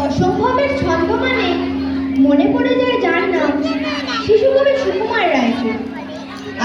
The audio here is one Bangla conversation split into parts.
অসম্ভবের ছন্দ মানে মনে পড়ে যায় যার নাম শিশু কবি সুকুমার রায়কে।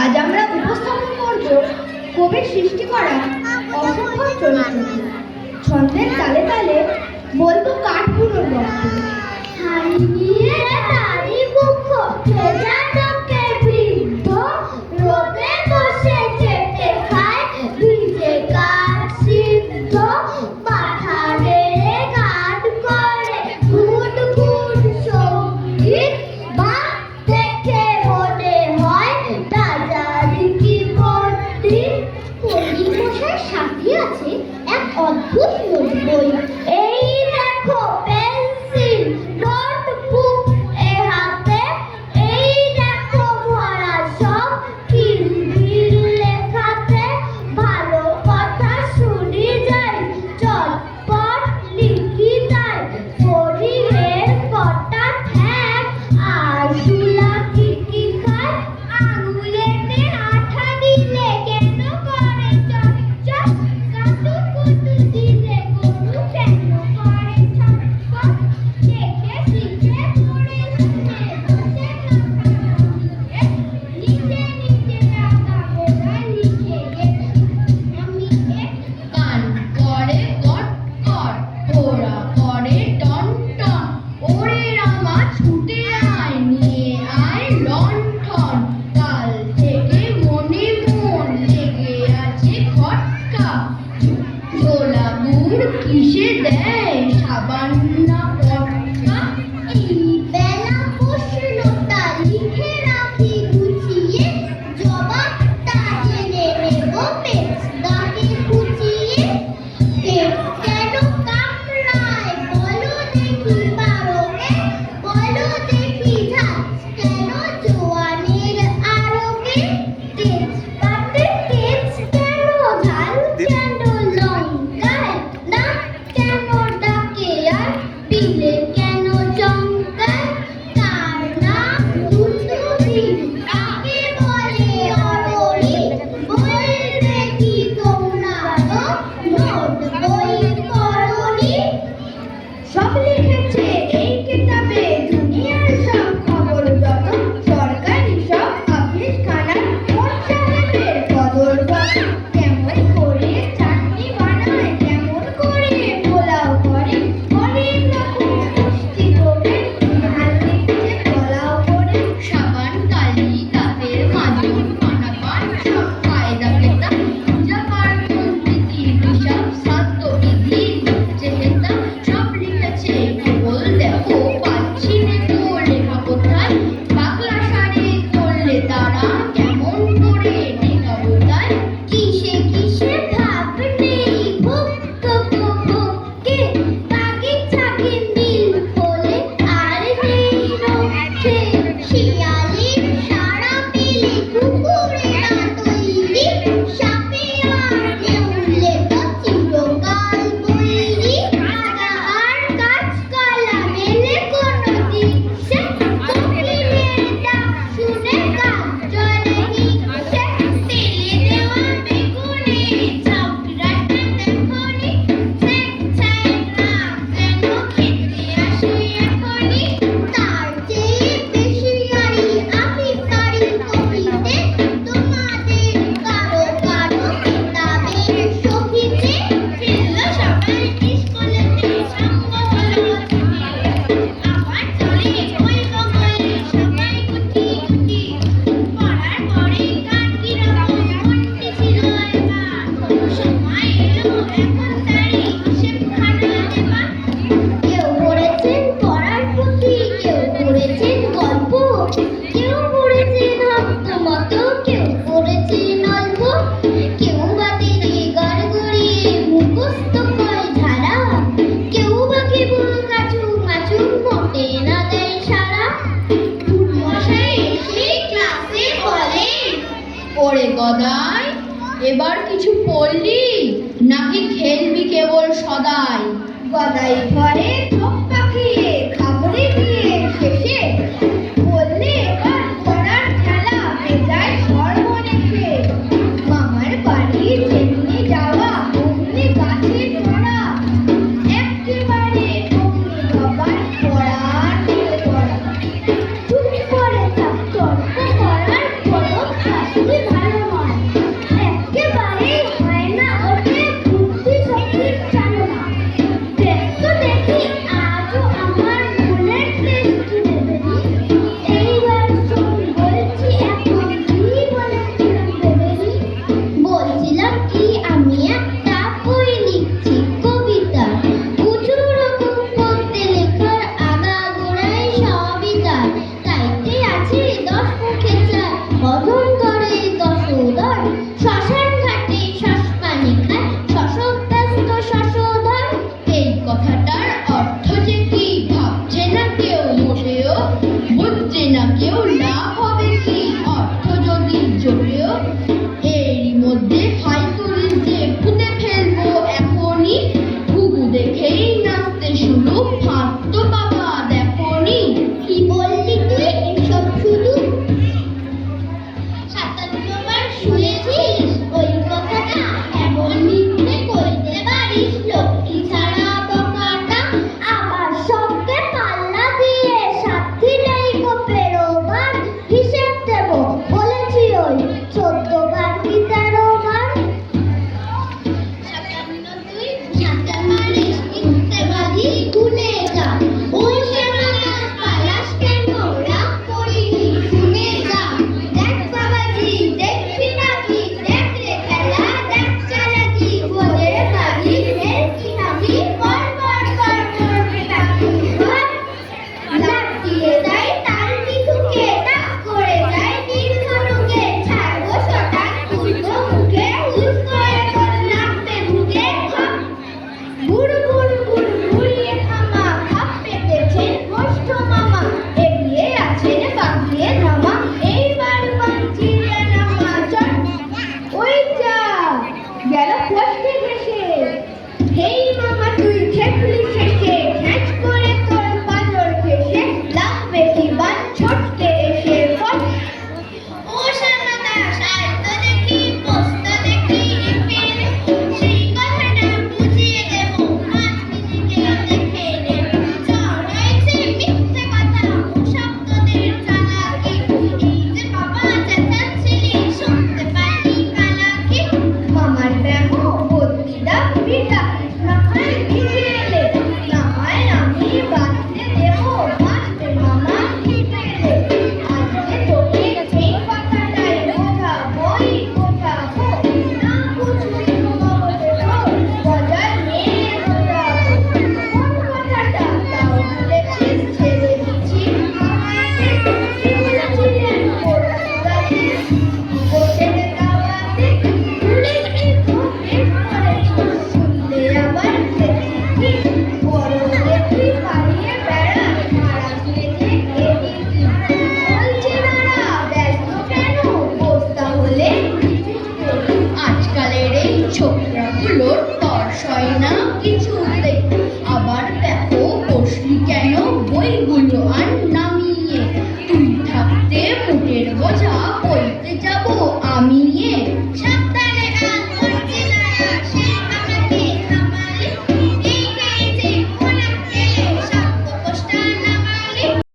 আজ আমরা উপস্থাপন করব কবির সৃষ্টি করা অসম্ভব চরিত্র। ছন্দের তালে তালে বলবো কাঠপুরোর গল্প। হারিয়ে তারি মুখ ভেজা চোখে বৃদ্ধ রোদে বসে চেটে খায় ভিজে কাঠ সিদ্ধ পাথারে গান করে গুড গুড সঙ্গীত বা দেখে মনে হয় রাজারি কি মন্দির। কবি মশাইয়ের সাথে আছে এক অদ্ভুত বই। এই দেখো পেন্সিল নোটবুক এ হাতে, এই দেখো ভরা সব কিলবিল লেখাতে। ভালো কথা শুনি যাই চটপট লিখি যাই শরীরের কটা ঠ্যাক আর শুলা কি কি খায়। আঙুলেতে আঠা দিলে কেন করে চকচক, কাটু কুটু দিলে গরু কেন করে ছটফট। দেখে শিখে পড়ে শুনে বসে মাথা নিজে নিজে টাকা বোঝায় লিখে আমি গান করে গট গট, ওরা করে টন টন। ওরে রামা ছুটে আয় নিয়ে আয় লণ্ঠন, কাল থেকে মনে মন লেগে আছে খটকা। ঝোলা গুড় কিসে দেয় সাবান না পটকা। এই বেলা প্রশ্নটা লিখে রাখি গুছিয়ে, জবাবটা জেনে নেব পেজ দাগে খুঁচিয়ে। পেট কেন কামড়ায় বলো দেখি বারোকে, বলো দেখি ঝাঁজ কেন জোয়ানের আরোগে। তেজপাতে তেজ কেন, ঝাল কেন লঙ্কায়, নাক কেন ডাকে আর পিলে কেন চমকায়। তার নাম দুন্দুভি, তাকে বলে অরণি। বলবে কি তোমরা তো নোট বই করনি। সব লিখেছে এই কিতাবে দুনিয়ার সব খবর যত, সরকারি সব অফিস খানা কোন সাহেবের কদর কত। কেমন করে চাটনি বানায়, কেমন করে পোলাও করে, অনেক রকম পুষ্টি করে ঝাল দিচ্ছে পোলাও করে। সাবান কালি দাঁতের মাজন পানাপান সব কায়দা পেতা, পূজা পার্বণ প্রীতি হিসাব শ্রাদ্ধ বিধি লিখছে হেতা। সব লিখেছে কেবল দেওয়া গদাই, এবার কিছু পড়লি নাকি খেলবি কেবল সদাই? গদাই ঘরে ঠক